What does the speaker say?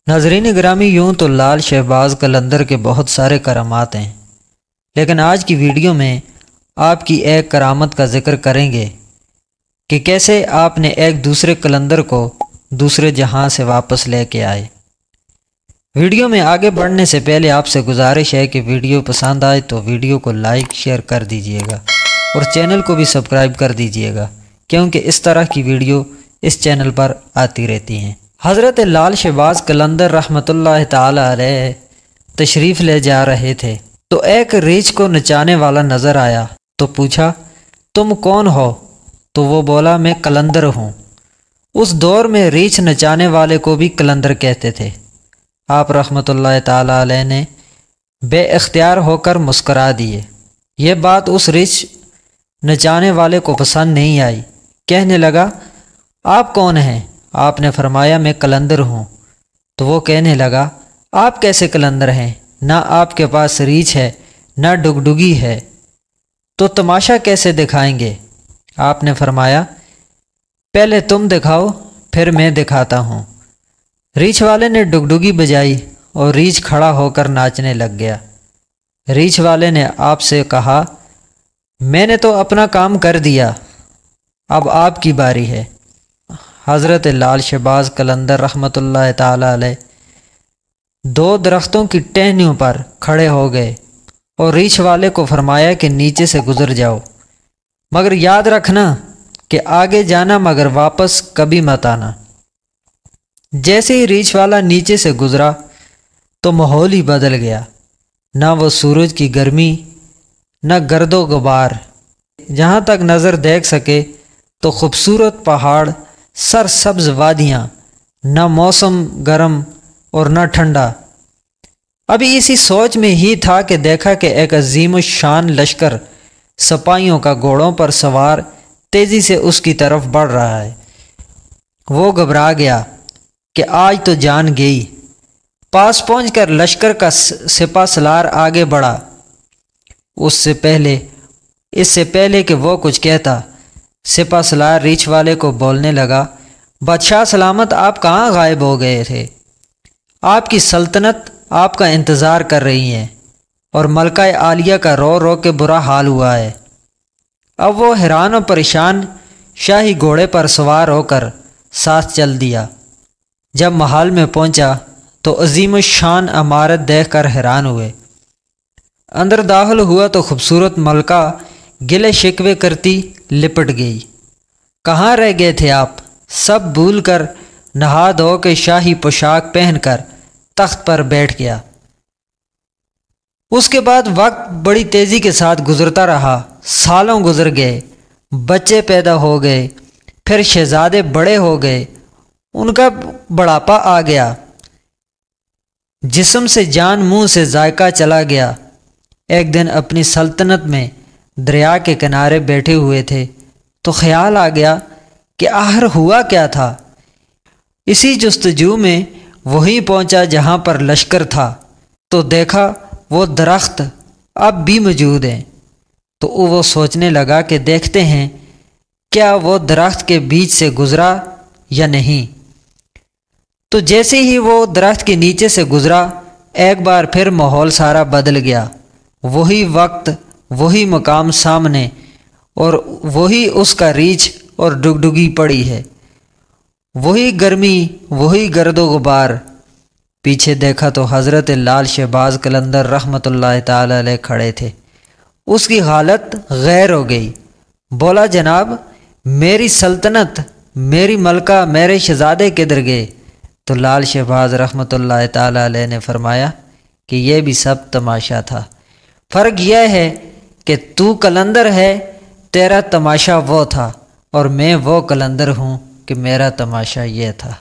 ناظرین گرامی، یوں تو لال شہباز قلندر کے بہت سارے کرامات ہیں، لیکن آج کی ویڈیو میں آپ کی ایک کرامت کا ذکر کریں گے کہ کیسے آپ نے ایک دوسرے قلندر کو دوسرے جہاں سے واپس لے کے آئے۔ ویڈیو میں آگے بڑھنے سے پہلے آپ سے گزارش ہے کہ ویڈیو پسند آئے تو ویڈیو کو لائک شیئر کر دیجئے گا اور چینل کو بھی سبسکرائب کر دیجئے گا، کیونکہ اس طرح کی ویڈیو اس چینل پر آتی رہتی ہیں۔ حضرت لال شہباز قلندر رحمۃ اللہ تعالی علیہ تشریف لے جا رہے تھے تو ایک ریچھ کو نچانے والا نظر آیا تو پوچھا، تم کون ہو؟ تو وہ بولا، میں قلندر ہوں۔ اس دور میں ریچھ نچانے والے کو بھی قلندر کہتے تھے۔ آپ رحمۃ اللہ تعالی علیہ نے بے اختیار ہو کر مسکرا دیے۔ یہ بات اس ریچھ نچانے والے کو پسند نہیں آئی، کہنے لگا، آپ کون ہیں؟ آپ نے فرمایا، میں قلندر ہوں۔ تو وہ کہنے لگا، آپ کیسے قلندر ہیں؟ نہ آپ کے پاس ریچھ ہے نہ ڈگڈگی ہے، تو تماشا کیسے دکھائیں گے؟ آپ نے فرمایا، پہلے تم دکھاؤ پھر میں دکھاتا ہوں۔ ریچھ والے نے ڈگڈگی بجائی اور ریچھ کھڑا ہو کر ناچنے لگ گیا۔ ریچھ والے نے آپ سے کہا، میں نے تو اپنا کام کر دیا، اب آپ کی باری ہے۔ حضرت لال شہباز قلندر رحمۃ اللہ تعالی علیہ دو درختوں کی ٹہنیوں پر کھڑے ہو گئے اور ریچھ والے کو فرمایا کہ نیچے سے گزر جاؤ، مگر یاد رکھنا کہ آگے جانا مگر واپس کبھی مت آنا۔ جیسے ہی ریچھ والا نیچے سے گزرا تو ماحول ہی بدل گیا، نہ وہ سورج کی گرمی نہ گرد و غبار، جہاں تک نظر دیکھ سکے تو خوبصورت پہاڑ، سرسبز وادیاں، نہ موسم گرم اور نہ ٹھنڈا۔ ابھی اسی سوچ میں ہی تھا کہ دیکھا کہ ایک عظیم الشان لشکر سپاہیوں کا گھوڑوں پر سوار تیزی سے اس کی طرف بڑھ رہا ہے۔ وہ گھبرا گیا کہ آج تو جان گئی۔ پاس پہنچ کر لشکر کا سپہ سالار آگے بڑھا۔ اس سے پہلے کہ وہ کچھ کہتا، سپہ سالار ریچھ والے کو بولنے لگا، بادشاہ سلامت، آپ کہاں غائب ہو گئے تھے؟ آپ کی سلطنت آپ کا انتظار کر رہی ہے اور ملکہ عالیہ کا رو رو کے برا حال ہوا ہے۔ اب وہ حیران و پریشان شاہی گھوڑے پر سوار ہو کر ساتھ چل دیا۔ جب محل میں پہنچا تو عظیم الشان عمارت دیکھ کر حیران ہوئے۔ اندر داخل ہوا تو خوبصورت ملکہ گلے شکوے کرتی لپٹ گئی۔ کہاں رہ گئے تھے آپ؟ سب بھول کر نہا دھو کے شاہی پوشاک پہن کر تخت پر بیٹھ گیا۔ اس کے بعد وقت بڑی تیزی کے ساتھ گزرتا رہا، سالوں گزر گئے، بچے پیدا ہو گئے، پھر شہزادے بڑے ہو گئے، ان کا بڑھاپا آ گیا، جسم سے جان منہ سے ذائقہ چلا گیا۔ ایک دن اپنی سلطنت میں دریا کے کنارے بیٹھے ہوئے تھے تو خیال آ گیا کہ آخر ہوا کیا تھا۔ اسی جستجو میں وہیں پہنچا جہاں پر لشکر تھا تو دیکھا وہ درخت اب بھی موجود ہیں۔ تو وہ سوچنے لگا کہ دیکھتے ہیں کیا وہ درخت کے بیچ سے گزرا یا نہیں۔ تو جیسے ہی وہ درخت کے نیچے سے گزرا، ایک بار پھر ماحول سارا بدل گیا۔ وہی وقت، وہی مقام سامنے، اور وہی اس کا ریچھ اور ڈگڈگی پڑی ہے، وہی گرمی، وہی گرد و غبار۔ پیچھے دیکھا تو حضرت لال شہباز قلندر رحمۃ اللہ تعالی علیہ کھڑے تھے۔ اس کی حالت غیر ہو گئی۔ بولا، جناب، میری سلطنت، میری ملکہ، میرے شہزادے کدھر گئے؟ تو لال شہباز رحمۃ اللہ تعالی علیہ نے فرمایا کہ یہ بھی سب تماشا تھا، فرق یہ ہے کہ تو قلندر ہے، تیرا تماشا وہ تھا، اور میں وہ قلندر ہوں کہ میرا تماشا یہ تھا۔